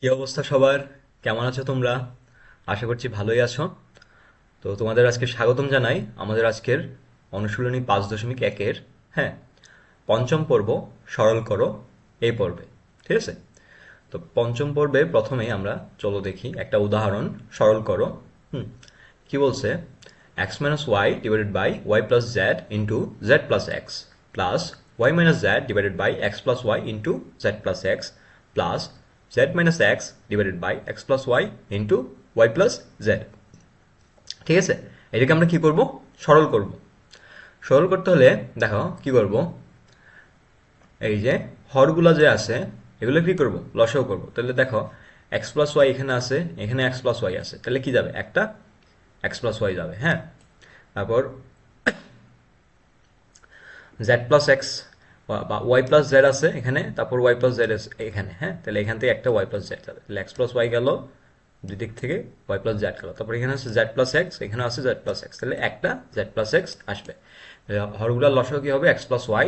কি অবস্থা সবার? কেমন আছো তোমরা? আশা করছি ভালোই আছো। তো তোমাদের আজকে স্বাগতম জানাই আমাদের আজকের অনুশীলনী 5.1-এর, হ্যাঁ, পঞ্চম পর্ব, সরল করো, এই পর্বে। ঠিক আছে? তো পঞ্চম পর্বে প্রথমেই আমরা চলো দেখি একটা উদাহরণ। সরল করো। হুম কি বলছে? X minus Y divided by y plus z into z plus x plus y minus z divided by x plus y into z plus x plus z minus x divided by x plus y into y plus z. ঠিক আছে? এটাকে আমরা কি করব? সরল করব। সরল করতে হলে দেখো কি করব। এই যে হরগুলা যে আছে, এগুলো কি করব? লসাগু করব। তাহলে দেখো, এক্স প্লাস ওয়াই এখানে আছে, এখানে এক্স প্লাস ওয়াই আছে, তাহলে কি যাবে? একটা এক্স প্লাস ওয়াই যাবে, হ্যাঁ। তারপর জেড প্লাস এক্স বা ওয়াই প্লাস জেড আছে এখানে, তারপর ওয়াই প্লাস জেড এখানে, হ্যাঁ। তাহলে এখান থেকে একটা ওয়াই প্লাস জেড যাবে, তাহলে এক্স প্লাস ওয়াই গেল, দুই দিক থেকে ওয়াই প্লাস জেড গেল। তারপর এখানে আছে জেড প্লাস এক্স, এখানে আছে জেড প্লাস এক্স, তাহলে একটা জেড প্লাস এক্স আসবে। হরগুলার লসাগু কি হবে? X plus y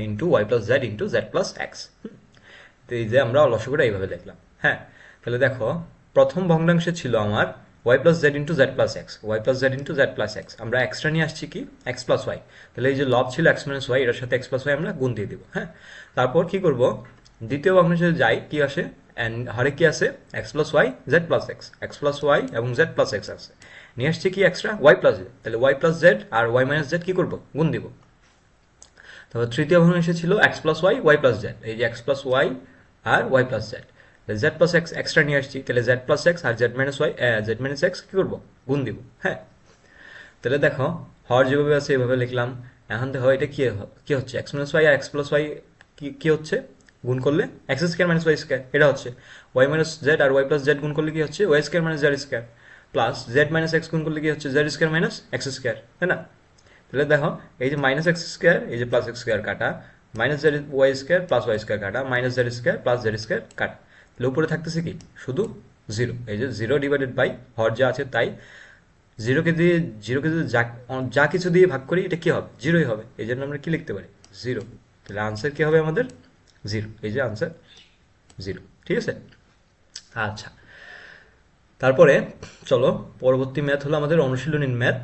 into y plus z into z plus x. তো এই যে আমরা লসাগুটা এইভাবে দেখলাম, হ্যাঁ। তাহলে দেখো, প্রথম ভগ্নাংশে ছিল আমার y plus z into z plus x, y plus z into z plus x, আমরা এক্সট্রা নিয়ে আসছি কি? X plus y. তাহলে এই যে লব ছিল এক্স মাইনাস ওয়াই, এটার সাথে এক্স প্লাস ওয়াই আমরা গুণ দিয়ে দিব, হ্যাঁ। তারপর কি করব? দ্বিতীয় ভগ্নাংশে যাই, কি আসে? অ্যান্ড হরে কি আছে? X plus y z plus x, x plus y এবং জেড প্লাস এক্স আছে। নিয়ে আসছি কি? Extra y plus z. তাহলে ওয়াই প্লাস জেড আর ওয়াই মাইনাস জেড কি করব? গুণ দিব। তারপর তৃতীয় ভগ্নাংশে ছিল x plus y y plus z, এই যে এক্স প্লাস ওয়াই আর y plus z. Z plus x extra নিয়ে আসছি, তাহলে জেড প্লাস এক্স আর z minus Y, Z minus x কি করবো? গুণ দিব, হ্যাঁ। তাহলে দেখো, হর যেভাবে আছে এভাবে লিখলাম। এখন দেখো এটা কি কি হচ্ছে? এক্স মাইনাস ওয়াই আর এক্স প্লাস ওয়াই কি কি হচ্ছে? গুণ করলে x square minus y square, এটা হচ্ছে। ওয়াই মাইনাস জেড আর ওয়াই প্লাস জেড গুণ করলে কি হচ্ছে? Y square minus z square plus z minus x গুণ করলে কি হচ্ছে? Z square minus x square, তাই না? তাহলে দেখো, এই যে মাইনাস এক্স স্কোয়ার, এই যে প্লাস এক্স স্কোয়ার কাটা, minus z y square plus y square কাটা, minus z square plus z square কাটা। তাহলে উপরে থাকতেছে কি? শুধু জিরো। এই যে জিরো ডিভাইডেড বাই হর যা আছে তাই। জিরোকে দিয়ে, জিরোকে যদি যা যা কিছু দিয়ে ভাগ করি, এটা কি হবে? জিরোই হবে। এই জন্য আমরা কি লিখতে পারি? জিরো। তাহলে আনসার কি হবে আমাদের? জিরো। এই যে আনসার জিরো। ঠিক আছে? আচ্ছা, তারপরে চলো, পরবর্তী ম্যাথ হলো আমাদের অনুশীলনীর ম্যাথ।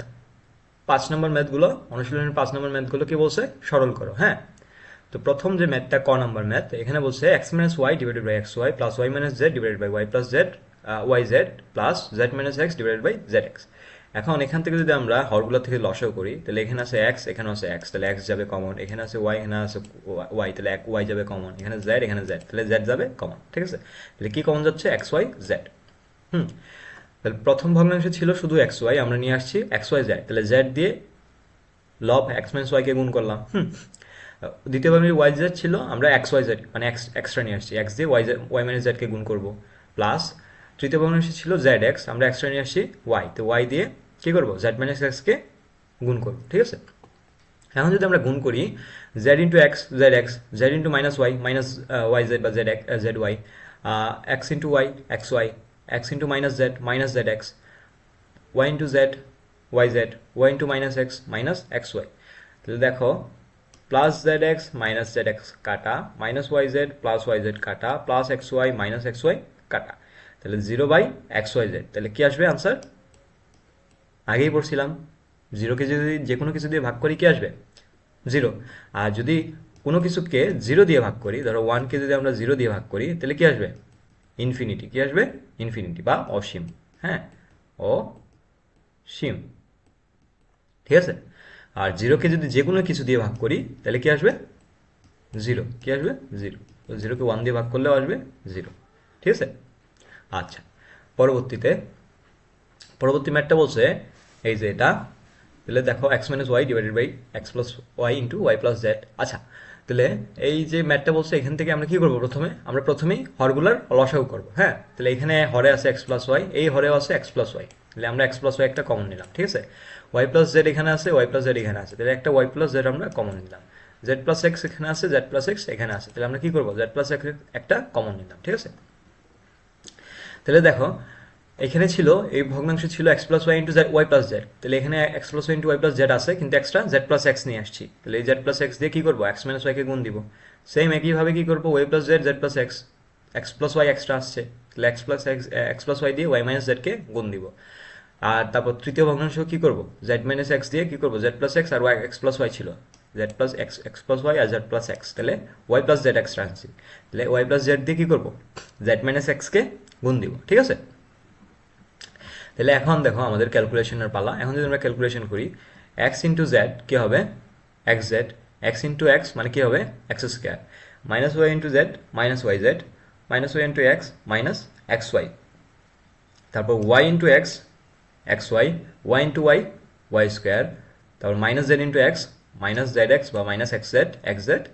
5 নম্বর ম্যাথগুলো, অনুশীলনের 5 নম্বর ম্যাথগুলো কি বলছে? সরল করো, হ্যাঁ। তো প্রথম যে ম্যাথটা, ক নাম্বার ম্যাথ, এখানে বলছে x minus Y divided by x y plus y minus z divided by y plus z, y z plus z minus x divided by z x. এখন এখান থেকে যদি আমরা হরগুলো থেকে লসাগু করি, তাহলে এখানে আছে এক্স, এখানে আছে এক্স, তাহলে এক্স যাবে কমন। এখানে আছে ওয়াই, এখানে আছে ওয়াই, তাহলে এক ওয়াই যাবে কমন। এখানে জেড, এখানে জেড, তাহলে জেড যাবে কমন। ঠিক আছে? তাহলে কি কমন যাচ্ছে? X y Z. হুম তাহলে প্রথম ভগ্নাংশে ছিল শুধু এক্স ওয়াই, আমরা নিয়ে আসছি এক্স ওয়াই জেড, তাহলে জেড দিয়ে লব এক্স মাইনাস ওয়াইকে গুণ করলাম। দ্বিতীয় ভাবে ওয়াই জেড ছিল, আমরা এক্স ওয়াই জেড মানে এক্স এক্সট্রা নিয়ে আসছি, এক্স দিয়ে ওয়াই জেড ওয়াই মাইনাস জেডকে গুণ করবো। প্লাস তৃতীয় ভগ্নাংশে ছিল জেড এক্স, আমরা এক্সট্রা নিয়ে আসছি ওয়াই, তো ওয়াই দিয়ে কি করবো? জেড মাইনাস এক্সকে গুণ করবো। ঠিক আছে? এখন যদি আমরা গুণ করি, z into x, z into minus y, minus Y z বা z z y, x into y x y, x into minus Z x, y into z y z, y into minus x y. তাহলে দেখো, plus z x minus Z x কাটা, minus Y z plus y z কাটা, plus x y minus x y কাটা, তাহলে zero by x y z. তাহলে কি আসবে answer? আগেই পড়ছিলাম, জিরোকে যদি যে কোনো কিছু দিয়ে ভাগ করি কি আসবে? জিরো। আর যদি কোনো কিছুকে জিরো দিয়ে ভাগ করি, ধরো ওয়ানকে যদি আমরা জিরো দিয়ে ভাগ করি, তাহলে কি আসবে? ইনফিনিটি। কি আসবে? ইনফিনিটি বা অসীম, হ্যাঁ, অসীম। ঠিক আছে? আর জিরোকে যদি যে কোনো কিছু দিয়ে ভাগ করি, তাহলে কি আসবে? জিরো। কি আসবে? জিরো। তো জিরোকে ওয়ান দিয়ে ভাগ করলেও আসবে জিরো। ঠিক আছে? আচ্ছা, পরবর্তীতে পরবর্তী ম্যাথটা বলছে এই যে এটা। তাহলে দেখো, x minus Y divided by x plus y into y plus z. আচ্ছা, তাহলে এই যে ম্যাথটা বলছে, এখান থেকে আমরা কি করবো? আমরা প্রথমেই হরগুলার লসাগু করবো, হ্যাঁ। তাহলে এখানে হরে আছে এক্স প্লাস ওয়াই, এই হরেও আছে এক্স প্লাস ওয়াই, তাহলে আমরা এক্স প্লাস ওয়াই একটা কমন নিলাম। ঠিক আছে? ওয়াই প্লাস জেড এখানে আছে, ওয়াই প্লাস জেড এখানে আছে, তাহলে একটা ওয়াই প্লাস জেড আমরা কমন নিলাম। জেড প্লাস এক্স এখানে আছে, জেড প্লাস এক্স এখানে আছে, তাহলে আমরা কি করবো? জেড প্লাস এক্স একটা কমন নিলাম। ঠিক আছে? তাহলে দেখো, এখানে ছিল, এই ভগ্নাংশ ছিল x plus y into y plus z, তাহলে এখানে x plus y into y plus z আছে, কিন্তু এক্সট্রা জেড প্লাস এক্স নিয়ে আসছি, তাহলে এই জেড প্লাস এক্স দিয়ে কি করবো? এক্স মাইনাস ওয়াইকে গুণ দিব। সেম একইভাবে কি করবো? Y plus z z plus x, x plus y extra আসছে, তাহলে এক্স প্লাস ওয়াই দিয়ে ওয়াই মাইনাস জেডকে গুণ দিব। আর তারপর তৃতীয় ভগ্নাংশ কি করব, জেড মাইনাস এক্স দিয়ে কি করব, জেড প্লাস এক্স আর ওয়াই এক্স প্লাস ওয়াই ছিল, z plus x x plus y আর জেড প্লাস এক্স, তাহলে ওয়াই প্লাস জেড এক্সট্রা আনছি, তাহলে ওয়াই প্লাস জেড দিয়ে কি করব, জেড মাইনাস এক্সকে গুণ দিব। ঠিক আছে, তাহলে এখন দেখো আমাদের ক্যালকুলেশনের পালা। এখন যদি আমরা ক্যালকুলেশন করি, এক্স ইন্টু জেড কি হবে, x z, x into x মানে কি হবে, x square, minus y into z minus Y Z, minus y into x minus x y, তারপর y into x x y, y into y y square, তারপর minus z into x minus Z x বা minus x z,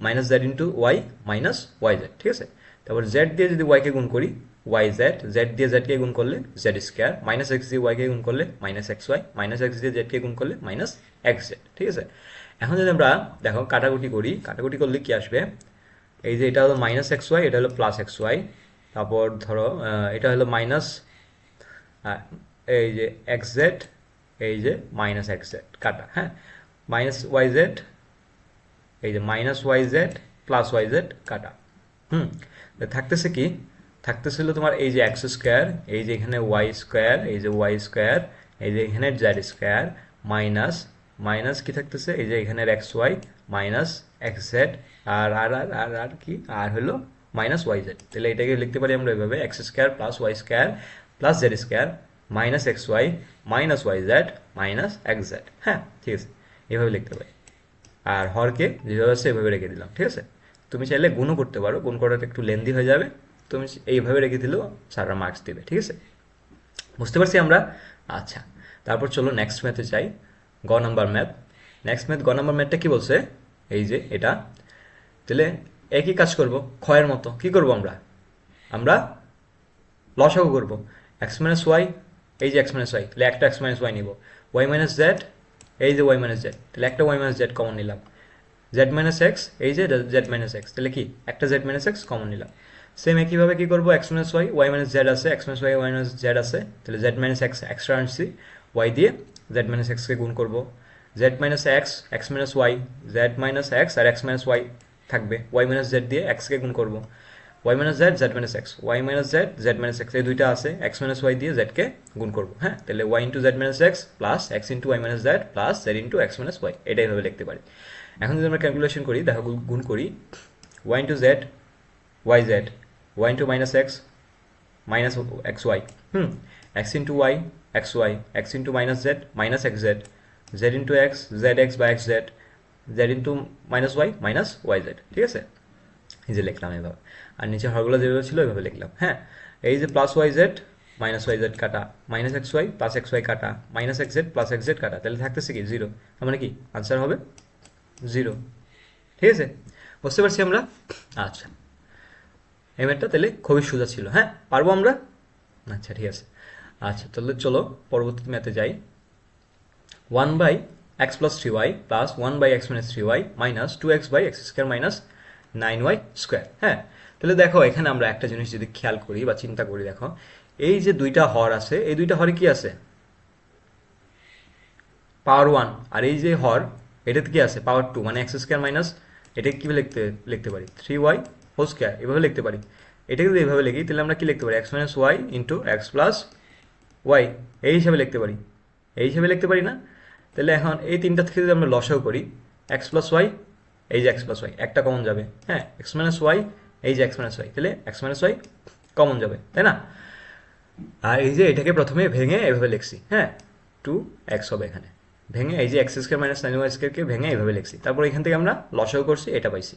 minus z into y minus Y z. ঠিক আছে, তারপর Z দিয়ে যদি ওয়াইকে গুণ করি ওয়াই জেড, জেড দিয়ে জেডকে গুণ করলে জেড স্কোয়ার, মাইনাস এক্স দিয়ে ওয়াইকে গুণ করলে minus x y, minus x দিয়ে জেডকে গুণ করলে মাইনাস এক্স জেড। ঠিক আছে, এখন যদি আমরা দেখো কাটাকুটি করি, কাটাকুটি করলে কি আসবে, এই যে এটা হলো মাইনাস এক্স ওয়াই, এটা হলো প্লাস এক্স ওয়াই, তারপর ধরো এটা হলো মাইনাস এই যে এক্স জেড, এই যে মাইনাস এক্স জেড কাটা, হ্যাঁ, মাইনাস ওয়াই জেড, এই যে minus Y z plus y z কাটা। থাকতেছে কি, থাকতেছিল তোমার এই যে এক্স স্কোয়ার, এই যে এখানে ওয়াই স্কোয়ার, এই যে ওয়াই স্কোয়ার, এই যে এখানে জেড স্কোয়ার, মাইনাস মাইনাস কি থাকতেছে, এই যে এখানে x y minus x z, আর আর আর আর আর কি আর হলো মাইনাস ওয়াই জেড। তাহলে এটাকে লিখতে পারি আমরা এভাবে, x square plus y square plus z square minus x y minus Y Z minus x z. হ্যাঁ ঠিক আছে, এভাবে লিখতে পারি। আর হরকে যেভাবে আছে এভাবে রেখে দিলাম। ঠিক আছে, তুমি চাইলে গুণও করতে পারো, গুণ করাটা একটু লেন্দি হয়ে যাবে, তুমি এইভাবে রেখে দিলেও স্যাররা মার্কস দেবে। ঠিক আছে, বুঝতে পারছি আমরা। আচ্ছা, তারপর চলো নেক্সট ম্যাথে চাই, গ নাম্বার ম্যাথ। নেক্সট ম্যাথ গ নাম্বার ম্যাথটা কি বলছে, এই যে এটা, তাহলে একই কাজ করব ক্ষয়ের মতো। কি করব আমরা, আমরা লসাগু করব, এক্স মাইনাস ওয়াই, এই যে এক্স মাইনাস ওয়াই, তাহলে একটা এক্স মাইনাস ওয়াই নিব, ওয়াই মাইনাস জেড, এই যে ওয়াই মাইনাস জেড, তাহলে একটা ওয়াই মাইনাস জেড কমন নিলাম, জেড মাইনাস এক্স, এই যে জেড মাইনাস এক্স, তাহলে কি একটা জেড মাইনাস এক্স কমন নিলাম। সেম একইভাবে কি করবো, x minus y, y minus z আছে, x minus y y minus z আছে, তাহলে জেড মাইনাস এক্স এক্সট্রা আনছি, ওয়াই দিয়ে জেড মাইনাস এক্সকে গুণ করবো, Z minus x, x minus Y, Z minus x আর এক্স মাইনাস ওয়াই থাকবে, ওয়াই মাইনাস জেড দিয়ে এক্সকে গুণ করবো, y minus z z minus x, y minus z z minus x, এই দুইটা আছে, এক্স মাইনাস ওয়াই দিয়ে জেডকে গুণ করবো। হ্যাঁ, তাহলে y into z minus x plus x into y minus z plus z into x minus y, এটাই ভাবে লিখতে পারি। এখন যদি আমরা ক্যালকুলেশন করি, দেখো গুণ করি, y into z y z, y into minus x minus x y, x into y x y, x into minus z minus x z, z into x z x বা x z, z into minus Y z. ঠিক আছে, এই যে লিখলাম এভাবে, আর নিচে হরগুলো যেভাবে ছিল ওইভাবে লিখলাম। হ্যাঁ, এই যে plus y Z minus Y z কাটা, minus x y plus x y কাটা, minus x z plus x z কাটা, তাহলে থাকতেছে কি জিরো, তার মানে কি আনসার হবে জিরো। ঠিক আছে, বুঝতে পারছি আমরা। আচ্ছা, এই ম্যাথটা তাহলে খুবই সোজা ছিল। হ্যাঁ, পারবো আমরা। আচ্ছা ঠিক আছে। আচ্ছা তাহলে চলো পরবর্তী ম্যাথে যাই। 1/x plus 3y plus 1/x minus 3y minus 2x by x square minus 9y square। হ্যাঁ, তাহলে দেখো এখানে আমরা একটা জিনিস যদি খেয়াল করি বা চিন্তা করি, দেখো এই যে দুইটা হর আছে, এই দুইটা হরে কি আছে, পাওয়ার 1, আর এই যে হর এটাতে কি আছে, পাওয়ার 2, মানে এক্স স্কোয়ার মাইনাস, এটা কি লিখতে পারি 3y হোল স্কোয়ার, এভাবে লিখতে পারি। এটাকে যদি এইভাবে লিখি তাহলে আমরা কি লিখতে পারি, x minus y into x plus y, এই হিসাবে লিখতে পারি, এই হিসাবে লিখতে পারি না। তাহলে এখন এই তিনটা থেকে যদি আমরা লসাও করি, এক্স প্লাস ওয়াই, এই যে এক্স প্লাস ওয়াই একটা কমন যাবে, হ্যাঁ, এক্স মাইনাস ওয়াই, এই যে এক্স মাইনাস ওয়াই, তাহলে এক্স মাইনাস ওয়াই কমন যাবে, তাই না। আর এই যে এটাকে প্রথমে ভেঙে এভাবে লিখছি, হ্যাঁ, 2x হবে এখানে, ভেঙে এই যে এক্স স্কোয়ার মাইনাস 9y স্কোয়ারকে ভেঙে এইভাবে লিখছি, তারপর এখান থেকে আমরা লসাও করছি, এটা পাইছি।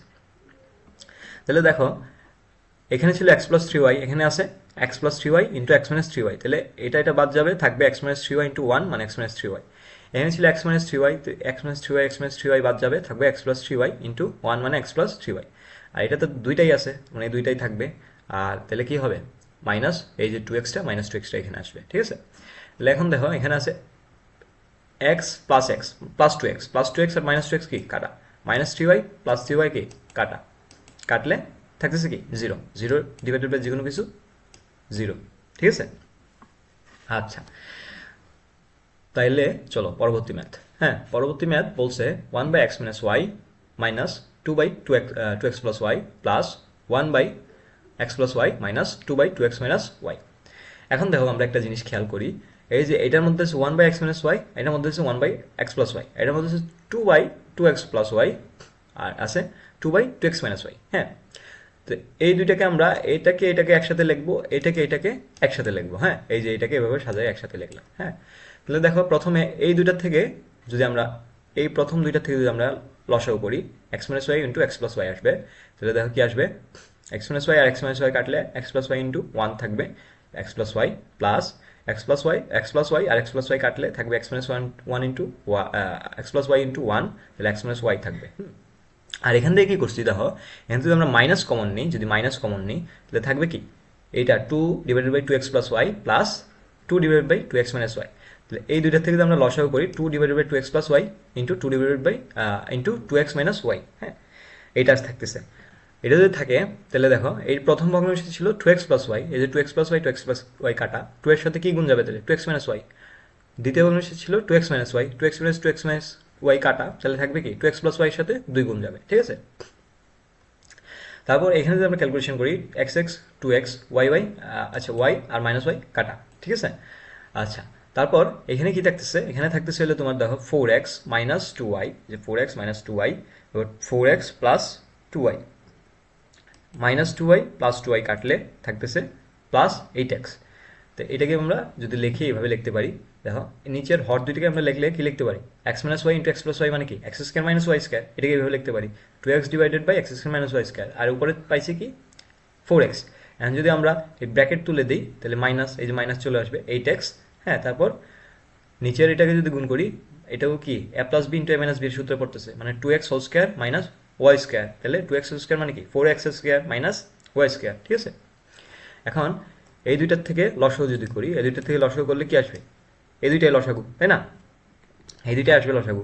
তাহলে দেখো এখানে ছিল এক্স প্লাস থ্রি ওয়াই, এখানে আছে x plus three y into x minus three y, তাহলে এটা বাদ যাবে, থাকবে x minus three y into one, মানে এক্স মাইনাস থ্রি ওয়াই। এখানে ছিল x minus three y, x minus three y বাদ যাবে, থাকবে x plus three y into one, মানে এক্স প্লাস থ্রি ওয়াই। আর এটা তো দুইটাই আছে, মানে দুইটাই থাকবে, আর তাহলে কি হবে মাইনাস এই যে টু এক্সটা মাইনাস টু এক্সটা এখানে আসবে। ঠিক আছে, তাহলে এখন দেখো এখানে আছে এক্স প্লাস টু এক্স আর মাইনাস টু এক্স কি কাটা, minus three y plus three y কি কাটা, কাটলে থাকতেছে কি জিরো, জিরো ডিভাইডেড বাই যে কোনো কিছু জিরো। ঠিক আছে, আচ্ছা তাইলে চলো পরবর্তী ম্যাথ। হ্যাঁ, পরবর্তী ম্যাথ বলছে 1/x minus y minus 2/2x plus y plus 1/x x plus y minus 2/2x minus y. এখন দেখো আমরা একটা জিনিস খেয়াল করি, এই যে এটার মধ্যে আছে 1/x মাইনাস ওয়াই, এটার মধ্যে আছে 1/x প্লাস ওয়াই, এটার মধ্যে আছে 2/2x প্লাস ওয়াই, আর আছে 2/2x মাইনাস ওয়াই। হ্যাঁ, তো এই দুইটাকে আমরা এটাকে একসাথে লিখবো, এটাকে একসাথে লিখবো। হ্যাঁ, এই যে এটাকে এভাবে সাজায় একসাথে লিখলাম। হ্যাঁ, তাহলে দেখো প্রথমে এই দুইটার থেকে যদি আমরা এই প্রথম দুইটার থেকে যদি আমরা লসাগু করি, x minus y into x plus y আসবে। তাহলে দেখো কি আসবে, এক্স মাইনাস ওয়াই আর এক্স মাইনাস ওয়াই কাটলে এক্স প্লাস ওয়াই ইন্টু 1 থাকবে, x plus y plus x plus y আর এক্স প্লাস ওয়াই কাটলে থাকবে x minus one into x plus y into 1, তাহলে এক্স মাইনাস ওয়াই থাকবে। আর এখান থেকে কি করছি দেখো, এখান থেকে আমরা মাইনাস কমন নিই, যদি মাইনাস কমন নিই তাহলে থাকবে কি, এইটা 2/2x plus y plus 2/2x minus y. তাহলে এই দুইটার থেকে যদি আমরা লসাগু করি 2/2x plus y into 2x minus y. হ্যাঁ, এইটা থাকতেছে। এটা যদি থাকে তাহলে দেখো এই প্রথম ভগ্নাংশ ছিল 2x প্লাস ওয়াই, এই যে 2x প্লাস ওয়াই কাটা 2 এর সাথে কি গুণ যাবে, তাহলে 2x মাইনাস ওয়াই। দ্বিতীয় ভগ্নাংশ ছিল 2x minus Y, 2x minus Y কাটা, তাহলে থাকবে কি 2x প্লাস ওয়াই এর সাথে 2 গুণ যাবে। ঠিক আছে, তারপর এখানে যদি আমরা ক্যালকুলেশন করি এক্স এক্স 2x ওয়াই, আচ্ছা ওয়াই আর মাইনাস ওয়াই কাটা। ঠিক আছে, আচ্ছা তারপর এখানে কি থাকতেছে, এখানে থাকতেছে হলো তোমার দেখো 4x মাইনাস 2y, যে 4x মাইনাস 2y, এবার 4x plus 2y, minus 2y plus 2y কাটলে থাকতেছে প্লাস 8x। তো এটাকে আমরা যদি লিখি এভাবে লিখতে পারি, দেখো নিচের হর দুইটাকে আমরা লিখলে কি লিখতে পারি, x minus y into x plus y মানে কি x square minus y square, এটাকে এভাবে লিখতে পারি 2x divided by x square minus y square, আর উপরে পাইছি কি 4x। এখন যদি আমরা এই ব্র্যাকেট তুলে দিই তাহলে মাইনাস, এই যে মাইনাস চলে আসবে 8x। হ্যাঁ, তারপর নিচের এটাকে যদি গুণ করি, এটাও কি a plus b into a minus বির সূত্রে পড়তেছে, মানে 2x whole square minus y square, তাহলে 2x হোল স্কোয়ার মানে কি 4x square minus y square. ঠিক আছে, এখন এই দুইটার থেকে লসাগু যদি করি, এই দুইটার থেকে লসাগু করলে কি আসবে, এই দুইটাই লসাগু, তাই না, এই দুইটাই আসবে লসাগু।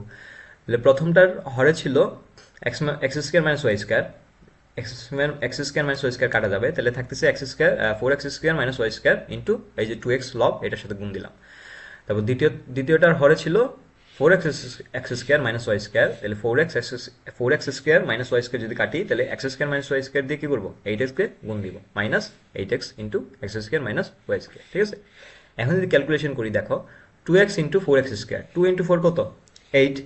তাহলে প্রথমটার হরে ছিল x square minus y square, x square minus y square কাটা যাবে, তাহলে থাকতেছে x square 4x square minus y square into এই যে 2x লব, এটার সাথে গুণ দিলাম। তারপর দ্বিতীয়টার হরে ছিল 4x square minus y square, তাহলে 4x square minus y square যদি কাটি তাহলে x square minus y square দিয়ে কি করবো 8x কে গুণ দিব, minus 8x into x square minus y square. ঠিক আছে, এখন যদি ক্যালকুলেশন করি দেখো 2x into 4x square, 2 into 4 কত 8,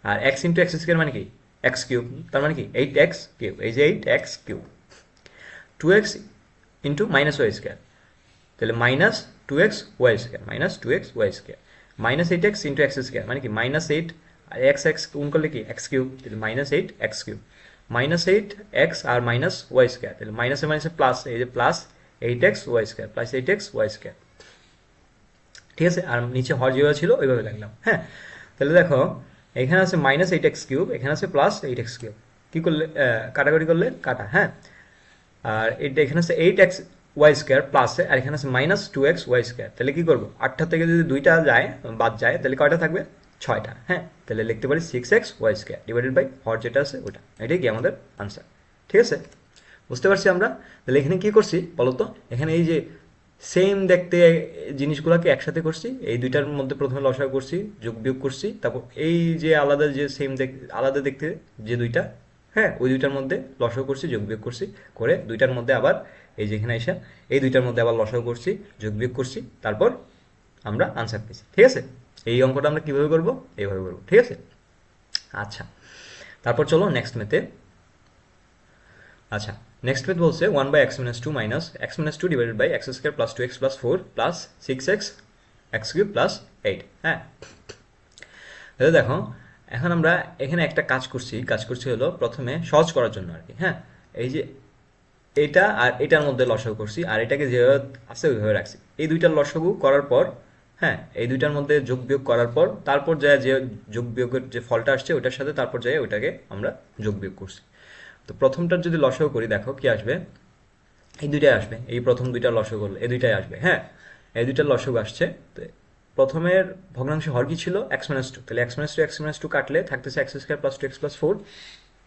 আর x ইন্টু এক্স স্কোয়ার মানে কি এক্স কিউব, তার মানে কি 8x কিউব, এই যে 8x cube, 2x into minus y square, তাহলে minus 2x y square, minus 2x y square, minus 8x into x square মানে কি মাইনাস 8, আর এক্স গুণ করলে কি এক্স কিউব, তাহলে minus 8x cube, minus 8x আর মাইনাস ওয়াই স্কোয়ার, তাহলে মাইনাসে মাইনাসে প্লাস, এই যে plus 8x y square plus 8x y square. ঠিক আছে, আর নিচে হর যেভাবে ছিল ওইভাবে লাগলাম। হ্যাঁ, তাহলে দেখো এখানে আছে মাইনাস 8x কিউব, এখানে আছে প্লাস 8x কিউব, কি করলে কাটাকাটি করলে কাটা। হ্যাঁ, আর এটা এখানে আছে 8x ওয়াই স্কোয়ার প্লাসে, আর এখানে আছে মাইনাস 2x ওয়াই স্কোয়ার, তাহলে কি করবো 8টা থেকে যদি 2টা যায় বাদ যায় তাহলে কয়টা থাকবে 6টা। হ্যাঁ, তাহলে লিখতে পারি 6x y square divided by হর যেটা আছে ওটা, এটাই কি আমাদের আনসার। ঠিক আছে, বুঝতে পারছি আমরা। তাহলে এখানে কি করছি বলতো, এখানে এই যে সেম দেখতে জিনিসগুলোকে একসাথে করছি, এই দুইটার মধ্যে প্রথমে লসাগু করছি, যোগ বিয়োগ করছি, তারপর এই যে আলাদা যে সেম আলাদা দেখতে যে দুইটা, হ্যাঁ ওই দুইটার মধ্যে লসাগু করছি, যোগ বিয়োগ করছি, করে দুইটার মধ্যে আবার এই যে এখানে এসে এই দুইটার মধ্যে আবার লসাগু করছি, যোগ বিয়োগ করছি, তারপর আমরা আনসার পেয়েছি। ঠিক আছে, এই অঙ্কটা আমরা কিভাবে করব, এইভাবে করবো। ঠিক আছে, আচ্ছা তারপর চলো নেক্সট মেতে। আচ্ছা, নেক্সট মেথড বলছে 1/x minus 2 minus x minus 2 divided by x square plus 2x plus 4 plus 6x x cube plus 8। হ্যাঁ, তাহলে দেখো এখন আমরা এখানে একটা কাজ করছি হলো প্রথমে সহজ করার জন্য আর কি। হ্যাঁ, এই যে এটা আর এটার মধ্যে লসাগু করছি, আর এটাকে যেভাবে আছে ওইভাবে রাখছি, এই দুইটার লসাগু করার পর, হ্যাঁ এই দুইটার মধ্যে যোগ বিয়োগ করার পর তারপর যায় যে যোগ বিয়োগের যে ফলটা আসছে ওইটার সাথে তারপর যায় ওইটাকে আমরা যোগ বিয়োগ করছি। তো প্রথমটার যদি লসাগু করি দেখো কি আসবে, এই দুইটাই আসবে, এই প্রথম দুইটা লসাগু করলে এই দুইটাই আসবে। হ্যাঁ, এই দুইটার লসাগু আসছে। তো প্রথমের ভগ্নাংশ হর কি ছিল x মাইনাস 2, তাহলে x মাইনাস 2 কাটলে থাকতেছে x square plus 2x plus 4,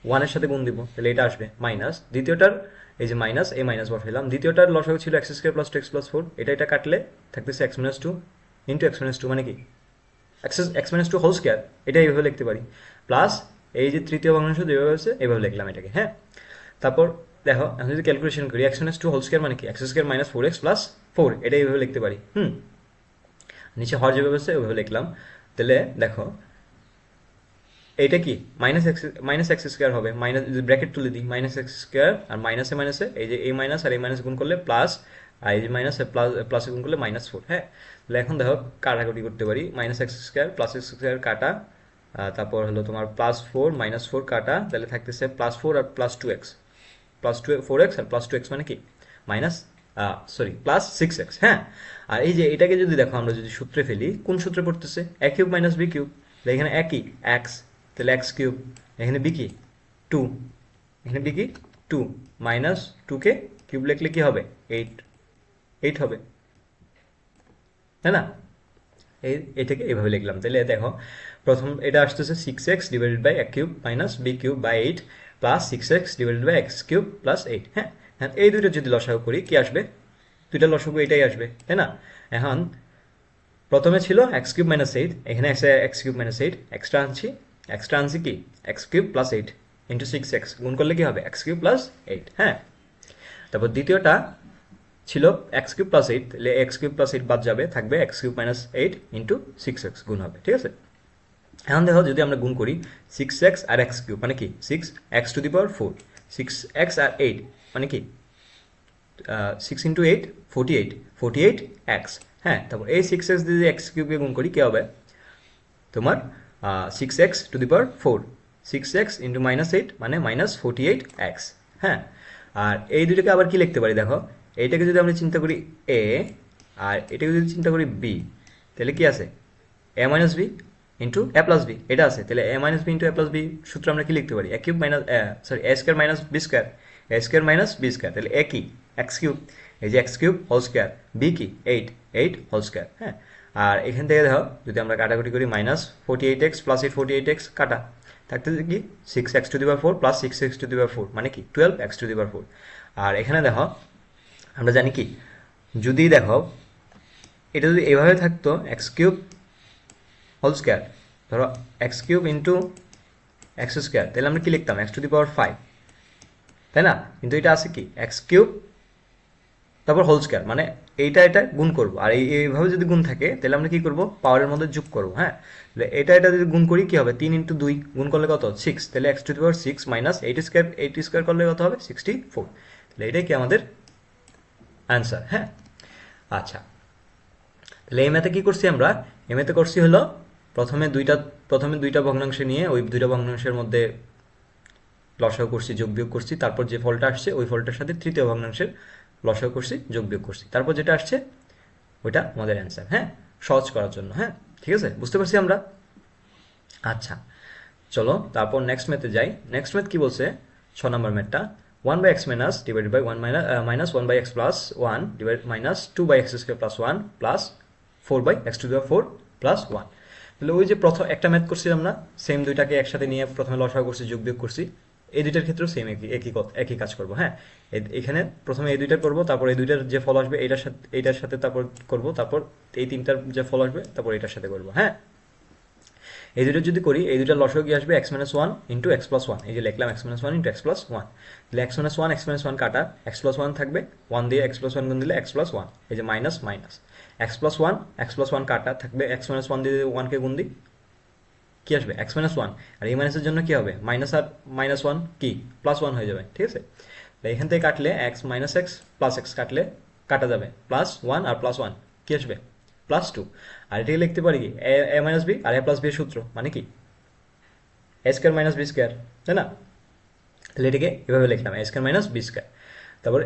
1 এর সাথে গুণ দিব, তাহলে এটা আসবে মাইনাস দ্বিতীয়টার, এই যে মাইনাস এই মাইনাস বসাইলাম, দ্বিতীয়টার লসাগু ছিল x square plus 2x plus 4, এটা কাটলে থাকতেছে x minus 2 into x minus 2 মানে কি x মাইনাস 2 হোল স্কয়ার, এটা এইভাবে লিখতে পারি, প্লাস এই যে তৃতীয় ভগ্নাংশ যেভাবে আছে এইভাবে লিখলাম এটাকে। হ্যাঁ, তারপর দেখো আমি যদি ক্যালকুলেশন করি x minus two whole square মানে কি x square minus 4x plus 4, এটা এইভাবে লিখতে পারি। নিচে হর যেভাবে আছে ওইভাবে লিখলাম। তাহলে দেখো এইটা কি মাইনাস এক্স স্কোয়ার হবে, মাইনাস যদি ব্র্যাকেট তুলে দিই মাইনাস এক্স স্কোয়ার, আর মাইনাসে মাইনাসে এই যে এই মাইনাস আর এই মাইনাস গুণ করলে প্লাস, আর এই যে মাইনাস প্লাস প্লাসে গুণ করলে -4। হ্যাঁ, তাহলে এখন দেখো কাটাকুটি করতে পারি, minus x square plus x square কাটা, তারপর হলো তোমার +4 -4 কাটা, তাহলে থাকতেছে +4 আর +2x, +4x আর +2x মানে কি মাইনাস +6x। হ্যাঁ, আর এই যে এটাকে যদি দেখো আমরা যদি সূত্রে ফেলি, কোন সূত্রে পড়তেছে a cube minus b cube, এখানে একই x, তাহলে x কিউব, এখানে বি কি 2, এখানে বি কি 2 মাইনাস 2 কে কিউব লিখলে কি হবে 8 হবে, তাই না? এটাকে এইভাবে লিখলাম। তাহলে দেখো প্রথম এটা আসতেছে 6x divided by a cube minus b cube by 8 plus 6x divided by x cube plus 8। হ্যাঁ, এই দুটো যদি লসাগু করি কি আসবে? দুইটা লসাগু এটাই আসবে, তাই না? এখন প্রথমে ছিল x কিউব মাইনাস 8, এখানে আছে x কিউব মাইনাস 8, এক্সট্রা আনছি কি x cube plus 8 into 6x, গুণ করলে কি হবে x কিউব প্লাস 8। হ্যাঁ, তারপর দ্বিতীয়টা ছিল x কিউব প্লাস 8, তাহলে x কিউব প্লাস 8 বাদ যাবে, থাকবে x cube minus 8 into 6x গুণ হবে, ঠিক আছে? এখন দেখো যদি আমরা গুণ করি 6x আর x কিউব মানে কি 6x to the power 4, 6x আর 8 মানে কি 6 ইন্টু 8 48x। হ্যাঁ, তারপর এই 6x দিয়ে x কিউবকে গুণ করি কি হবে তোমার 6x to the power 4, 6x into -8 মানে -48x। হ্যাঁ, আর এই দুটোকে আবার কি লিখতে পারি দেখো, এইটাকে যদি আমরা চিন্তা করি a আর এটাকে যদি চিন্তা করি b, তাহলে কি আছে a minus B into A plus B, এটা আছে। তাহলে a minus B into A plus B সূত্র আমরা কি লিখতে পারি, a cube minus A square minus B square, A square minus B square, তাহলে a কি এক্স কিউব, এই যে X cube whole square, B কি 8 হোল স্কোয়ার। হ্যাঁ, আর এখান থেকে দেখো যদি আমরা কাটাকুটি করি -48x প্লাস 48x কাটা, থাকতেছে কি 6x to the power 4 plus 6x to the power 4 মানে কি 12x টু দি পাওয়ার 4। আর এখানে দেখো আমরা জানি কি, যদি দেখো এটা যদি এভাবে থাকতো এক্স কিউব হোল স্কোয়ার, ধরো x cube into x square, তাহলে আমরা কি লিখতাম x টু দি পাওয়ার 5, তাই না? কিন্তু এটা আছে কি এক্স কিউব তারপর হোল স্কোয়ার, মানে এটা গুণ করব, আর এইভাবে যদি গুণ থাকে তাহলে আমরা কি করব পাওয়ারের মধ্যে যোগ করব। হ্যাঁ, তাহলে এটা যদি গুণ করি কি হবে 3 ইন্টু 2 গুণ করলে কত 6, তাহলে x two the power 6 minus 8 square করলে কত হবে 64, তাহলে এটাই কি আমাদের অ্যান্সার। হ্যাঁ, আচ্ছা, তাহলে এই ম্যাথে কি করছি আমরা, এই ম্যাথে করছি হলো প্রথমে দুইটা ভগ্নাংশে নিয়ে ওই দুইটা ভগ্নাংশের মধ্যে লসাগু করছি, যোগ বিয়োগ করছি, তারপর যে ফলটা আসছে ওই ফলটার সাথে তৃতীয় ভগ্নাংশের লসাগু করছি, যোগ বিয়োগ করছি, তারপর যেটা আসছে ওইটা আমাদের অ্যান্সার। হ্যাঁ, সহজ করার জন্য। হ্যাঁ, ঠিক আছে, বুঝতে পারছি আমরা। আচ্ছা, চলো তারপর নেক্সট ম্যাথে যাই। নেক্সট ম্যাথ কি বলছে, 6 নম্বর ম্যাথটা 1/x minus divided by 1 1/x plus 1 divide minus 2/x square plus 1 plus 4/x to the power 4 plus 1। তাহলে ওই যে প্রথম একটা ম্যাথ করছিলাম না, সেম দুইটাকে একসাথে নিয়ে প্রথমে লসাগু করছি, যোগ বিয়োগ করছি, এই দুইটার ক্ষেত্রেও সেম একই কাজ করবো। হ্যাঁ, এখানে প্রথমে এই দুইটার করবো, তারপর এই দুইটার যে ফল আসবে এইটার সাথে তারপর করবো, তারপর এই তিনটার যে ফল আসবে তারপর এটার সাথে করবো। হ্যাঁ, এই দুটো যদি করি, এই দুটার লসাগু কি আসবে x minus 1 into x plus 1, এই যে লিখলাম x minus 1 into x plus 1, তাহলে x মাইনাস 1 কাটা, x প্লাস 1 থাকবে, 1 দিয়ে x প্লাস 1 গুণ দিলে x প্লাস 1, এই যে মাইনাস মাইনাস x প্লাস 1 কাটা থাকবে, x মাইনাস 1 দিয়ে 1 কে গুণ দিই কি আসবে x মাইনাস 1, আর এই মাইনাসের জন্য কি হবে মাইনাস, আর মাইনাস 1 কি প্লাস 1 হয়ে যাবে। ঠিক আছে, তাহলে এখান থেকে কাটলে x minus x plus x কাটলে কাটা যাবে, প্লাস 1 আর প্লাস 1 কি আসবে প্লাস 2, আর এটাকে লিখতে পারি কি a মাইনাস বি, আর a প্লাস বি এর সূত্র মানে কি a square minus B square, তাই না? তাহলে এটাকে এভাবে লিখলাম a square minus B square, তারপরে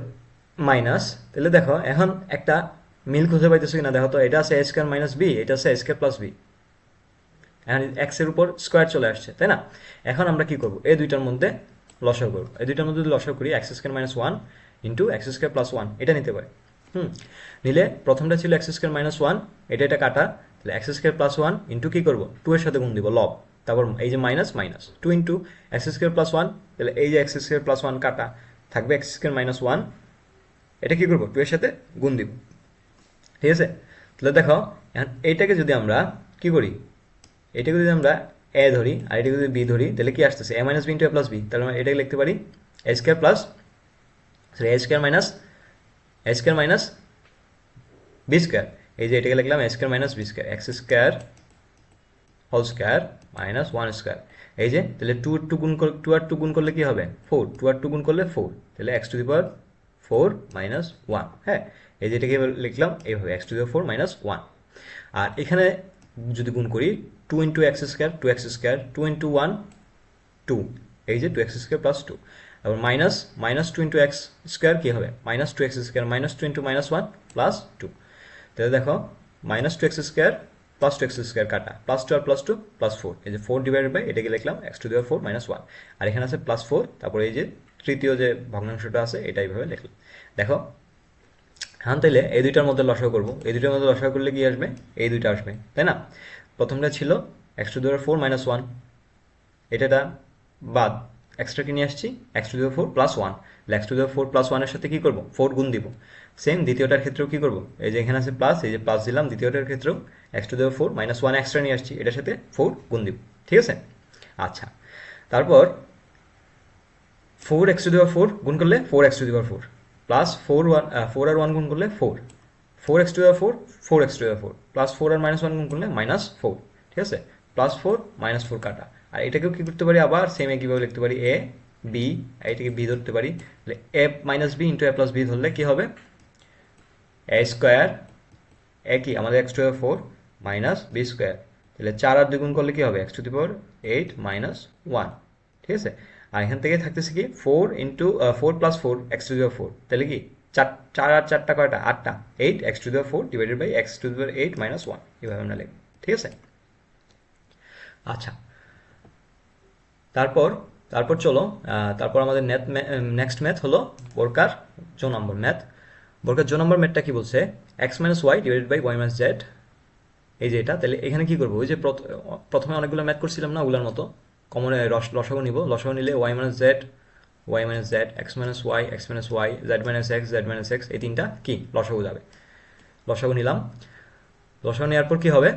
মাইনাস, তাহলে দেখো এখন একটা মিল খুঁজে পাইতেছো কিনা দেখো তো, এটা আছে a স্কোয়ার মাইনাস বি, এটা আছে a স্কোয়ার প্লাস বি, এখন এক্স এর উপর স্কোয়ার চলে আসছে, তাই না? এখন আমরা কি করব, এই দুইটার মধ্যে লসাগু করব, এই দুইটার মধ্যে যদি লসাগু করি x square minus 1 into x square plus 1 এটা নিতে পারি। নিলে প্রথমটা ছিল এক্স স্কোয়ার মাইনাস 1, এটা কাটা, তাহলে এক্স স্কোয়ার প্লাস 1 ইন্টু কী করবো 2 এর সাথে গুণ দিব লব, তারপর এই যে minus minus 2 into x square plus 1, তাহলে এই যে এক্স স্কোয়ার প্লাস 1 কাটা থাকবে এক্স স্কোয়ার মাইনাস 1, এটা কী করবো 2 এর সাথে গুণ দিব। ঠিক আছে, তাহলে দেখো এখন এইটাকে যদি আমরা কি করি, এটাকে যদি আমরা এ ধরি আর এটাকে যদি বি ধরি, তাহলে কি আসতেছে a minus B into A plus b, তাহলে আমরা এটাকে লিখতে পারি a square plus a square minus B square, এই যে এটাকে লিখলাম a square minus B square, x square whole square minus one square. এই যে তাহলে টু আর টু গুণ করলে কি হবে 4, 2 আর 2 গুণ করলে 4, তাহলে x to the power 4 minus 1। হ্যাঁ, এই যেটাকে লিখলাম এইভাবে x to the power 4 minus 1। আর এখানে যদি গুণ করি 2 into x square, 2x square, 2 into 1 2, এই যে 2x স্কোয়ার প্লাস 2, আবার মাইনাস 2 ইন্টু এক্স স্কোয়ার কী হবে minus 2x square, minus 2 into minus 1 plus 2। তাহলে দেখো minus 2x square plus 2x square কাটা, প্লাস 2 আর প্লাস 2 প্লাস 4, এই যে 4 ডিভাইডেড বাই এটাকে লিখলাম x to the power 4 minus 1। আর এখানে আছে প্লাস 4, তারপরে এই যে তৃতীয় যে ভগ্নাংশটা আছে এটা এইভাবে লিখলাম। দেখো হ্যাঁ, তাইলে এই দুইটার মধ্যে লসাগু করবো, এই দুইটার মধ্যে লসাগু করলে কি আসবে, এই দুইটা আসবে, তাই না? প্রথমটা ছিল x to the power 4 minus 1, এটা বাদ এক্সট্রা কি নিয়ে আসছি x to the power 4 plus 1, x to the power 4 plus 1 এর সাথে কি করবো 4 গুণ দিব। সেম দ্বিতীয়টার ক্ষেত্রেও কি করবো, এই যে এখানে আছে প্লাস, এই যে প্লাস দিলাম, দ্বিতীয়টার ক্ষেত্রেও x to the power 4 minus 1 extra নিয়ে আসছি, এটার সাথে 4 গুণ দিব। ঠিক আছে, আচ্ছা তারপর 4 এক্স টু দি পাওয়ার 4 গুণ করলে 4 x to the power 4 plus 4 আর 1 গুণ করলে 4 x to the power 4, 4 x to the power 4 plus 4 আর মাইনাস 1 গুণ করলে মাইনাস 4। ঠিক আছে, প্লাস 4 মাইনাস 4 কাটা। আর এটাকেও কি করতে পারি, আবার সেম একইভাবে লিখতে পারি এ বি, এটাকে বি ধরতে পারি, তাহলে a minus B into A plus b ধরলে কি হবে এ স্কোয়ার, এ কি আমাদের x to the power 4 minus B square, তাহলে 4 আর 2 গুণ করলে কি হবে x to the power 8 minus 1। ঠিক আছে, আর এখান থেকে থাকতেছে কি 4 into 4 plus 4 x to the power 4, তাহলে কি 4 আর 4টা কয়টা 8টা, 8 x to the power 4 divided by X to the power 8 minus 1, এভাবে আমরা লিখব। ঠিক আছে, আচ্ছা তারপর চলো তারপর আমাদের নেক্সট ম্যাথ হলো বোরকার জো নম্বর ম্যাথ। বোরকার জো নম্বর ম্যাথটা কি বলছে, x minus Y divided by Y minus Z, এই যে এটা। তাহলে এখানে কি করবো, ওই যে প্রথমে অনেকগুলো ম্যাথ করছিলাম না, ওগুলোর মতো কমনে লসাগু নিব, লসাগু নিলে Y minus Z, x minus Y, Z minus x, এই তিনটা কি লসাগু যাবে। লসাগু নিলাম, লসাগু নেওয়ার পর কি হবে,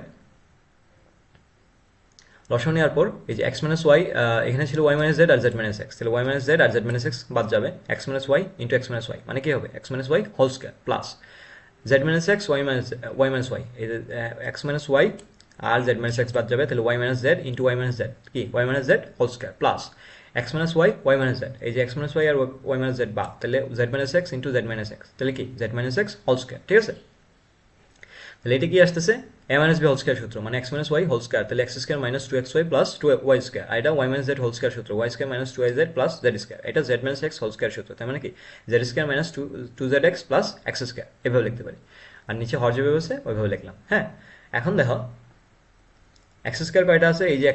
লসাগু নেওয়ার পর এই যে এক্স মাইনাস ওয়াই, এখানে ছিল ওয়াই মাইনাস জেড আর জেড মাইনাস এক্স, তাহলে ওয়াই মাইনাস জেড আর জেড মাইনাস এক্স বাদ যাবে, x minus y into x minus y, মানে কি হবে x minus y whole square plus z minus x y minus y, এই যে এক্স মাইনাস ওয়াই আর জেড মাইনাস এক্স বাদ যাবে, তাহলে y minus z into y minus z কি y minus z whole square plus x minus y minus Z, এই যে x minus y আর ওয়াই মাইনাস জেড বাদ, তাহলে z minus x into z minus x, তাহলে কি z minus x whole square. ঠিক আছে, তাহলে এটা কি আসতেছে a minus b whole square সূত্র, মানে x minus y whole square, তাহলে x square minus 2xy plus 2y square, আর এটা y minus z whole square সূত্র, y square minus 2yz plus z square, এটা Z minus x whole square সূত্র, তার মানে কি Z square minus 2zx plus x square, এভাবে লিখতে পারি। আর নিচে হর যেভাবে আছে ওইভাবে লিখলাম। হ্যাঁ, এখন দেখো এক্স স্কোয়ার কয়টা আছে, এই যে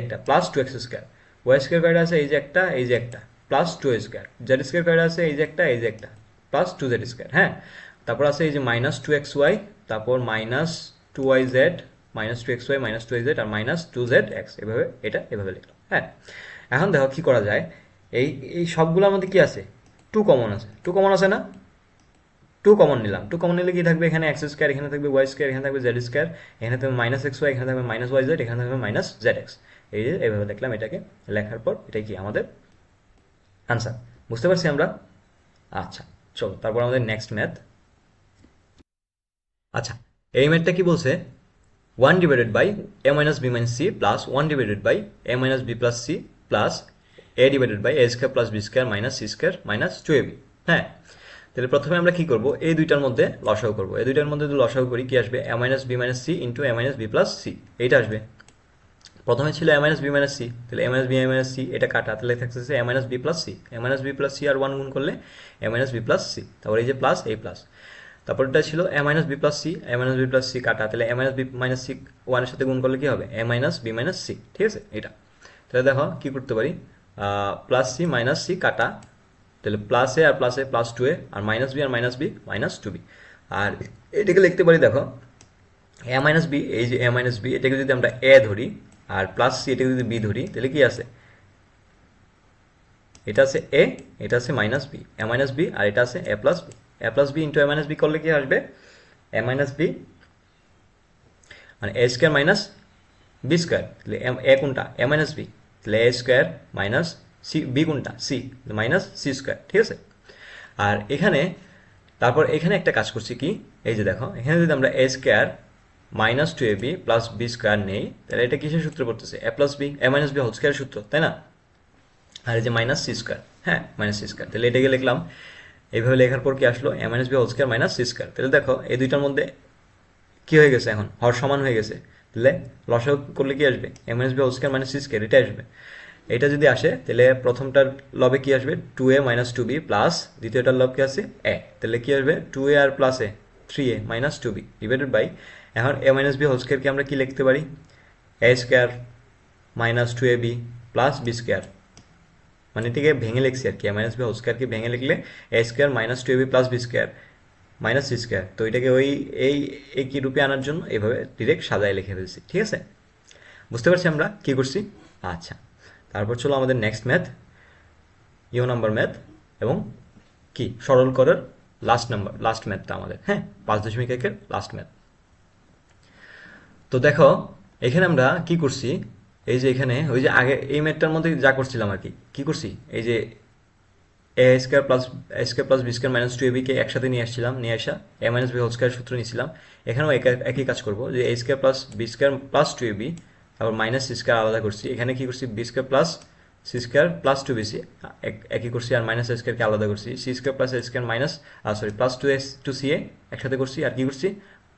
একটা plus 2x square, Y square কয়টা আছে, এই যে একটা plus 2y square, Z square কয়টা আছে, এই যে একটা প্লাস 2z স্কোয়ার। হ্যাঁ, তারপর আছে এই যে মাইনাস 2xy, তারপর minus 2yz, minus 2xy minus 2yz আর মাইনাস 2zx, এভাবে লিখলাম। হ্যাঁ, এখন দেখো কি করা যায়, এই সবগুলোর মধ্যে কি আছে 2 কমন আছে না, 2 কমন নিলাম, 2 কমন নিলে কি থাকবে, এখানে এক্স স্কোয়ার, এখানে থাকবে ওয়াই স্কোয়ার, এখানে থাকবে জেড স্কোয়ার, এখানে থাকবে মাইনাস এক্স ওয়াই, এখানে থাকবে মাইনাস ওয়াই জেড, এখানে থাকবে মাইনাস জেড এক্স। এই যে এইভাবে দেখলাম, এটাকে লেখার পর এটাই কি আমাদের আনসার, বুঝতে পারছি আমরা। আচ্ছা চলো তারপর আমাদের নেক্সট ম্যাথ। আচ্ছা, এই ম্যাথটা কি বলছে, 1 divided by A minus B minus C plus 1 divided by A minus B plus C plus A divided by A square plus B square minus C square minus 2ab। হ্যাঁ, তাহলে প্রথমে আমরা কি করব, এই দুইটার মধ্যে লসাগু করব, এই দুইটার মধ্যে যদি লসাগু করি কি আসবে, a minus B minus c into a minus B plus c, এইটা আসবে। প্রথমে ছিল a minus B minus c, তাহলে এ মাইনাস সি এটা কাটা, তাহলে থাকতেছে a minus B plus C, A minus B plus c আর 1 গুণ করলে a minus B plus c, তারপর এই যে প্লাস এই প্লাস, তারপর এটা ছিল a minus B plus c কাটা, তাহলে a minus B minus C 1 এর সাথে গুণ করলে কি হবে এ মাইনাস বি মাইনাস সি। ঠিক আছে, এটা তাহলে দেখো কি করতে পারি, প্লাস সি মাইনাস সি কাটা, তাহলে প্লাস এ আর প্লাস এ প্লাস 2a আর মাইনাস বি আর মাইনাস বি মাইনাস 2b, আর এটাকে লিখতে পারি দেখো এ মাইনাস বি, এই যে এ মাইনাস বি এটাকে যদি আমরা এ ধরি আর প্লাস সি এটাকে যদি বি ধরি, তাহলে কি আছে, এটা আছে এ, এটা আছে minus B, a minus B, আর এটা আছে a plus b, A plus b into a minus B করলে কি আসবে এ মাইনাস বি মানে এ স্কোয়ার মাইনাস বি স্কোয়ার, তাহলে এ কোনটা এ মাইনাস বি, তাহলে এ স্কোয়ার মাইনাস সি, বি কোনটা সি, মাইনাস সি স্কোয়ার। ঠিক আছে, আর এখানে তারপর এখানে একটা কাজ করছি কি, এই যে দেখো এখানে যদি আমরা a square minus two A B plus B square নেই, তাহলে এটা কিসের সূত্র পড়তেছে? A plus b a minus b whole square সূত্র, তাই না? আর এই যে মাইনাস সি স্কোয়ার, হ্যাঁ মাইনাস সি স্কোয়ার, তাহলে এটাকে লিখলাম। এইভাবে লেখার পর কি আসলো? A minus b whole square minus C square. তাহলে দেখো এই দুইটার মধ্যে কি হয়ে গেছে, এখন হর সমান হয়ে গেছে। তাহলে লসাগু করলে কি আসবে? A minus b whole square minus C square, এটা আসবে। এটা যদি আসে তাহলে প্রথমটার লবে কি আসবে? Two A minus two B plus দ্বিতীয়টার লব কি আছে? এ। তাহলে কি আসবে? টু এ আর plus A, three A minus two B divided by, এখন এ মাইনাস বি হোল স্কোয়ারকে আমরা কি লিখতে পারি? A square minus two A B plus B square, মানে এটাকে ভেঙে লিখছি আর কি। এ মাইনাস বি হোল স্কোয়ারকে ভেঙে লিখলে a square minus two A B plus B square minus C square. তো এটাকে ওই এই একই রূপে আনার জন্য এভাবে ডিরেক্ট সাজায় লিখে ফেলছি, ঠিক আছে? বুঝতে পারছি আমরা কি করছি? আচ্ছা, তারপর চলো আমাদের নেক্সট ম্যাথ, ইউ নাম্বার ম্যাথ, এবং কি সরল করার লাস্ট ম্যাথটা আমাদের, হ্যাঁ 5.1-এর লাস্ট ম্যাথ। তো দেখো এখানে আমরা কি করছি, এই যে এখানে ওই যে আগে এই ম্যাথটার মধ্যে যা করছিলাম আর কি, কি করছি, এই যে a square plus B square minus two a বিকে একসাথে নিয়ে আসছিলাম, নিয়ে আসা a minus b whole square সূত্র নিয়েছিলাম। এখানেও একই কাজ করবো, যে a square plus B square plus two A b, তারপর মাইনাস সি স্কোয়ার আলাদা করছি। এখানে কি করছি? B square plus C square plus two b c একই করছি, আর মাইনাস এ স্কোয়ারকে আলাদা করছি। C square plus a square minus sorry plus two s two C a একসাথে করছি, আর কি করছি?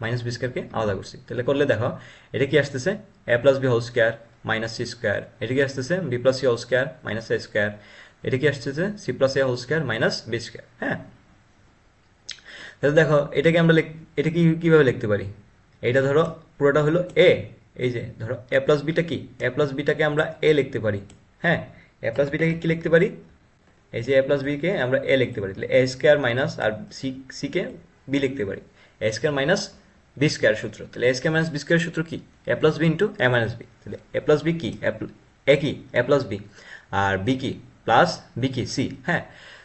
মাইনাস বি স্কোয়ারকে আলাদা করছি। তাহলে করলে দেখো এটা কি আসতেছে? A plus b whole square minus C square. এটা কি আসতেছে? B plus c whole square minus এ স্কোয়ার। এটা কি আসতেছে? C plus a whole square minus B square. হ্যাঁ, তাহলে দেখো এটাকে আমরা এটা কি কিভাবে লিখতে পারি? এটা ধরো পুরোটা হলো এ, এই যে ধরো এ প্লাস বিটা কি, এ প্লাস বিটাকে আমরা এ লিখতে পারি। হ্যাঁ, এ প্লাস বিটাকে কি লিখতে পারি? এই যে এ প্লাস বিকে আমরা এ লিখতে পারি। তাহলে এ স্কোয়ার মাইনাস, আর সিকে বি লিখতে পারি, a square minus B square সূত্র। তাহলে এ স্কোয়ার মাইনাস বি স্কোয়ার সূত্র কি? A plus b into a minus B. তাহলে এ প্লাস বি কি? এ কি? A plus B. R B কি? প্লাস বি কি? সি। হ্যাঁ,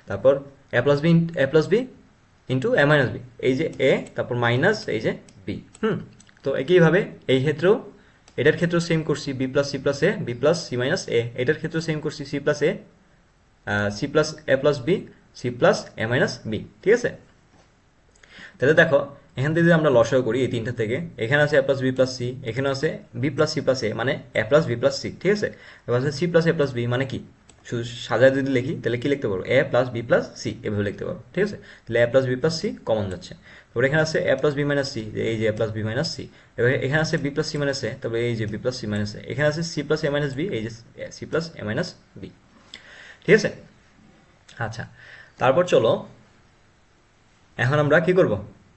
তারপর এ plus b A plus b into a minus b, এই যে এ, তারপর মাইনাস এই যে বি। তো একইভাবে এই ক্ষেত্রেও, এটার ক্ষেত্রেও সেম করছি, বি প্লাস সি প্লাস এ, বি প্লাস সি মাইনাস এ। এটার ক্ষেত্রেও সেম করছি, সি প্লাস এ, সি প্লাস এ প্লাস বি, সি প্লাস এ মাইনাস বি, ঠিক আছে? তাহলে দেখো এখান থেকে যদি আমরা লসাগু করি এই তিনটা থেকে, এখানে আছে a plus B plus C, এখানে আছে বি প্লাস সি প্লাস এ, মানে এ প্লাস বি প্লাস সি, ঠিক আছে? এবার আছে সি প্লাস এ প্লাস বি, মানে কি? শুধু সাজায় যদি লিখি তাহলে কি লিখতে পারবো? A plus B plus c, এভাবে লিখতে পারবো, ঠিক আছে? তাহলে a plus B plus c common যাচ্ছে। তারপর এখানে আছে a plus B minus c, এই যে a plus B minus c. এবার এখানে আছে b plus C minus a, তবে এই যে b plus C minus a. এখানে আছে সি প্লাস এ মাইনাস বি, এই যে সি প্লাস এ মাইনাস বি, ঠিক আছে? আচ্ছা, তারপর চলো এখন আমরা কি করব?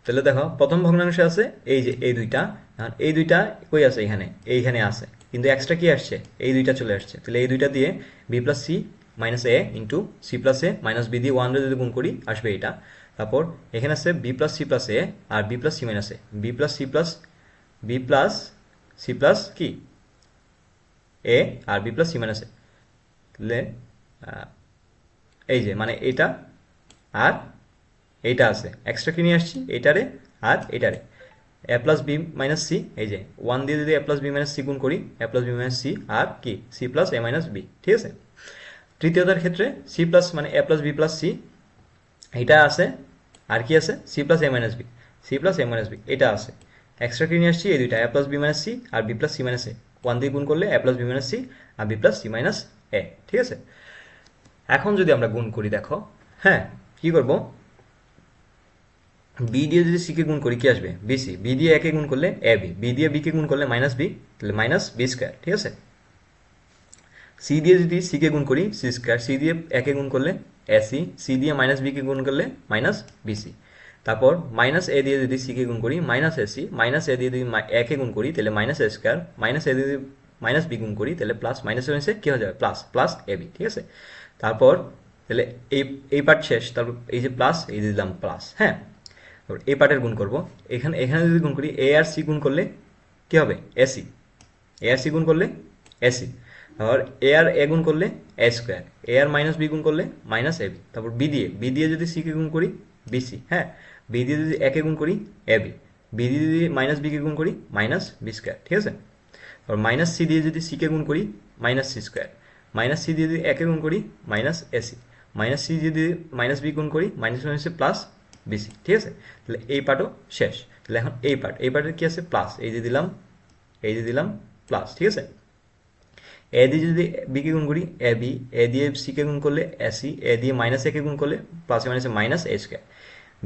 তাহলে দেখো প্রথম ভগ্নাংশে আছে এই যে এই দুইটা, আর এই দুইটা কই আছে? এখানে, এইখানে আছে, কিন্তু এক্সট্রা কি আসছে? এই দুইটা চলে আসছে। তাহলে এই দুইটা দিয়ে b plus C minus a into c plus A minus b দিয়ে ওয়ান যদি গুণ করি আসবে এটা। তারপর এখানে আছে b plus C plus a আর বি প্লাস সি মাইনাস এ, B plus C plus B plus C plus কি এ আর b plus C minus a. তাহলে এই যে মানে এটা আর এইটা আছে, এক্সট্রা কি নিয়ে আসছি? এটারে আর এটারে, এ প্লাস বি মাইনাস সি, এই যে ওয়ান দিয়ে যদি এ প্লাস বি মাইনাস সি গুণ করি, এ প্লাস বি মাইনাস সি আর কি সি প্লাস এ মাইনাস বি, ঠিক আছে? তৃতীয়টার ক্ষেত্রে সি প্লাস মানে এ প্লাস বি প্লাস সি, এটা আছে, আর কি আছে? সি প্লাস এ মাইনাস বি, সি প্লাস এ মাইনাস বি, এটা আছে। এক্সট্রা কি নিয়ে আসছি? এই দুইটা, এ প্লাস বি মাইনাস সি আর বি প্লাস সি মাইনাস এ, ওয়ান দিয়ে গুণ করলে এ প্লাস বি মাইনাস সি আর বি প্লাস সি মাইনাস এ, ঠিক আছে? এখন যদি আমরা গুণ করি দেখো, হ্যাঁ কি করব? বি দিয়ে যদি সি কে গুণ করি কি আসবে? বিসি। বি দিয়ে একে গুণ করলে এ বি, বি দিয়ে বি কে গুণ করলে মাইনাস বি, তাহলে মাইনাস বি স্কোয়ার, ঠিক আছে? সি দিয়ে যদি সি কে গুণ করি সি স্কোয়ার, সি দিয়ে একে গুণ করলে এসি, সি দিয়ে মাইনাস বি কে গুণ করলে মাইনাস বিসি। তারপর মাইনাস এ দিয়ে যদি সি কে গুণ করি মাইনাস এসি, মাইনাস এ দিয়ে যদি একে গুণ করি তাহলে মাইনাস এ স্কোয়ার, মাইনাস এ দিয়ে যদি মাইনাস বি গুণ করি তাহলে প্লাস মাইনাস মাইনাসে কি হয়ে যাবে? প্লাস, প্লাস এ বি, ঠিক আছে? তারপর তাহলে এই পার্ট শেষ, তারপর এই যে প্লাস, এই দিলাম প্লাস। হ্যাঁ, এই পার্টের গুণ করব, এখানে এখানে যদি গুণ করি এ আর সি গুণ করলে কি হবে? এসি, এ আর সি গুণ করলে এসি। আর এ আর এ গুণ করলে এ স্কোয়ার, এ আর মাইনাস বি গুণ করলে মাইনাস এ বি। তারপর বি দিয়ে যদি সি কে গুণ করি বিসি, হ্যাঁ, বি দিয়ে যদি একে গুণ করি এ বি, বি দিয়ে যদি মাইনাস বি কে গুণ করি মাইনাস বি স্কোয়ার, ঠিক আছে? আর মাইনাস সি দিয়ে যদি সি কে গুণ করি minus C square, minus C দিয়ে যদি একে গুণ করি মাইনাস এসি, মাইনাস সি যদি মাইনাস বি গুণ করি মাইনাস মাইনাসে প্লাস বিসি, ঠিক আছে। তাহলে এই পার্টও শেষ। তাহলে এখন এই পার্টের কি আছে প্লাস, এই যে দিলাম প্লাস, ঠিক আছে। এ দিয়ে যদি বি কে গুণ করি এ বি, এ দিয়ে সি কে গুণ করলে এসি, এ দিয়ে মাইনাস এ কে গুণ করলে প্লাসে মাইনাসে মাইনাস এ স্কোয়ার,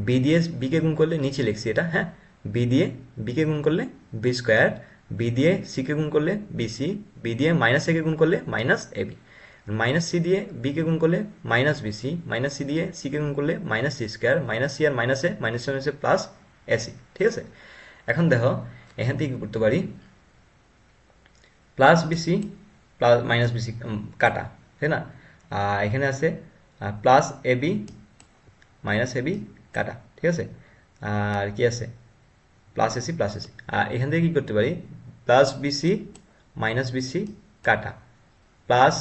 বি দিয়ে বি কে গুণ করলে নিচে লিখছি এটা, হ্যাঁ, বি দিয়ে বি কে গুণ করলে বি স্কোয়ার, বি দিয়ে সি কে গুণ করলে বিসি, বি দিয়ে মাইনাস এ কে গুণ করলে মাইনাস এ বি, মাইনাস সি দিয়ে বি কে গুণ করলে মাইনাস বিসি, মাইনাস সি দিয়ে সি কে গুণ করলে minus C square, minus C আর মাইনাসে মাইনাসে প্লাস এসি, ঠিক আছে। এখন দেখো এখান থেকে কি করতে পারি, plus BC plus minus BC কাটা, তাই না। এখানে আছে প্লাস এবি মাইনাস এবি কাটা, ঠিক আছে। আর কি আছে প্লাস এসি আর এখান থেকে কি করতে পারি, প্লাস বিসি মাইনাস বিসি কাটা, প্লাস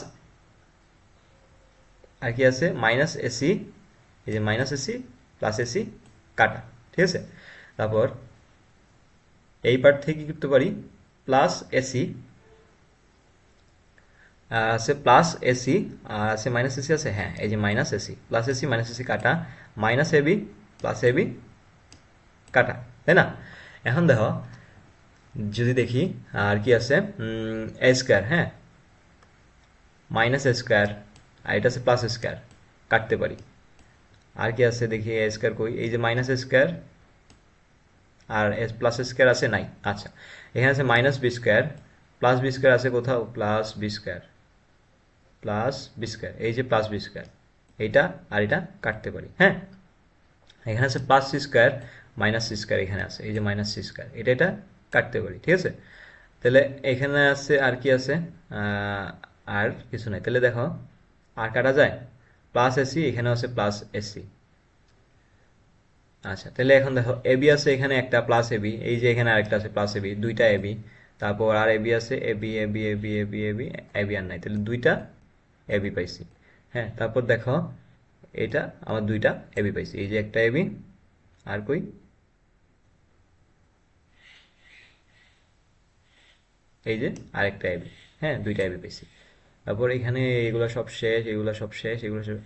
আর কি আছে মাইনাস এসি, এই যে মাইনাস এসি প্লাস এসি কাটা, ঠিক আছে। তারপর এই পার্ট থেকে কি করতে পারি, প্লাস এসি আছে প্লাস এসি আর আছে মাইনাস এসি আছে, হ্যাঁ এই যে minus AC plus AC minus AC কাটা, মাইনাস এবি প্লাস এবি কাটা, তাই না। এখন দেখো যদি দেখি আর কি আছে এ স্কোয়ার, হ্যাঁ মাইনাস এ স্কোয়ার আর এটা আছে প্লাস স্কোয়ার, কাটতে পারি। আর কি আছে দেখি এ স্কোয়ার কই, এই যে মাইনাস স্কোয়ার আর এস প্লাস স্কোয়ার আছে নাই, আচ্ছা এখানে আছে minus B square, plus B square আছে কোথাও, প্লাস বি স্কোয়ার এই যে প্লাস বি স্কোয়ার, এইটা আর এটা কাটতে পারি, হ্যাঁ। এখানে আছে plus C square minus C square, এখানে আছে এই যে মাইনাস সি স্কোয়ার, এটা কাটতে পারি, ঠিক আছে। তাহলে এখানে আছে আর কি আছে আর কিছু নাই, তাহলে দেখো আর কাটা যায়, প্লাস এসি এখানে আছে প্লাস এসি, আচ্ছা তাহলে এখন দেখো এবি আছে এখানে একটা প্লাস এবি, এই যে এখানে আরেকটা আছে প্লাস এবি, দুইটা এবি, তারপর আর এবি আছে a b a b a b a b a b a b আর নাই, তাহলে দুইটা এবি পাইছি, হ্যাঁ। তারপর দেখো এটা আমার দুইটা এবি পাইছি, এই যে একটা এবি আর কই এই যে আরেকটা এবি, হ্যাঁ দুইটা এবি পাইছি। তারপর এখানে এগুলো সব শেষ, এগুলো সব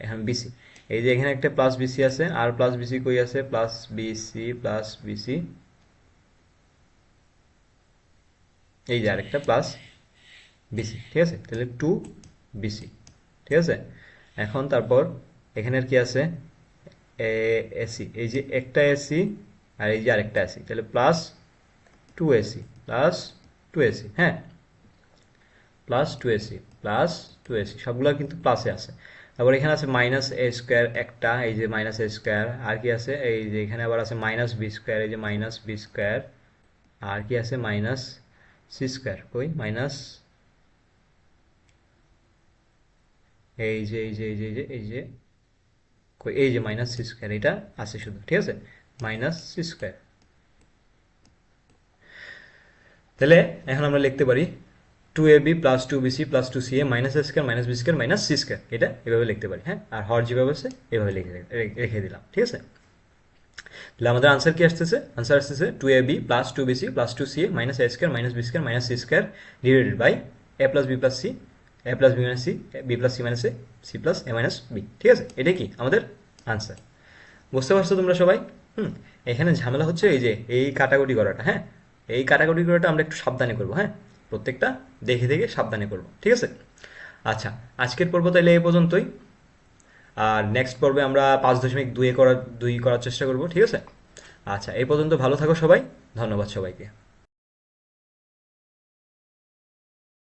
এখন বিসি, এই যে এখানে একটা প্লাস বিসি আছে আর প্লাস বিসি কই আছে, প্লাস বিসি এই যে আরেকটা প্লাস বিসি, ঠিক আছে। তাহলে টু বিসি, ঠিক আছে। এখন তারপর এখানের কি আছে এসি, এই যে একটা এসি আর এই যে আরেকটা এসি, তাহলে প্লাস টু এসি, হ্যাঁ প্লাস টু এসি সবগুলো কিন্তু প্লাসে আছে। তারপর এখানে আছে মাইনাস এ স্কোয়ার একটা, এই যে মাইনাস এ স্কোয়ার, আর কি আছে এই যে এখানে আবার আছে মাইনাস বি স্কোয়ার, এই যে মাইনাস বি স্কোয়ার, আর কি আছে মাইনাস সি স্কোয়ার কই মাইনাস এই যে এই যে এই যে এই যে এই যে কই এই যে মাইনাস সি স্কোয়ার, এটা আছে শুধু, ঠিক আছে মাইনাস সি স্কোয়ার। তাহলে এখন আমরা লিখতে পারি two A B plus two BC plus two C A minus A square minus B square minus C square, এটা এভাবে লিখতে পারি, হ্যাঁ। আর হর যেভাবে আছে এভাবে রেখে দিলাম, ঠিক আছে। তাহলে আমাদের আনসার কি আসতেছে, আনসার আসতেছে two A B plus two BC plus two C A minus A square minus B square minus C square divided by A plus B plus C, A plus B minus C, B plus C minus A, C plus A minus B, ঠিক আছে। এটাই কি আমাদের answer. বুঝতে পারছো তোমরা সবাই? এখানে ঝামেলা হচ্ছে এই যে এই কাটাকুটি করাটা, হ্যাঁ এই কাটাকুটি করাটা আমরা একটু সাবধানে করবো, হ্যাঁ প্রত্যেকটা দেখে দেখে সাবধানে করবো, ঠিক আছে। আচ্ছা আজকের পর্ব তাহলে এই পর্যন্তই, আর নেক্সট পর্বে আমরা 5.2 করার চেষ্টা করব, ঠিক আছে। আচ্ছা এই পর্যন্ত ভালো থাকো সবাই, ধন্যবাদ সবাইকে।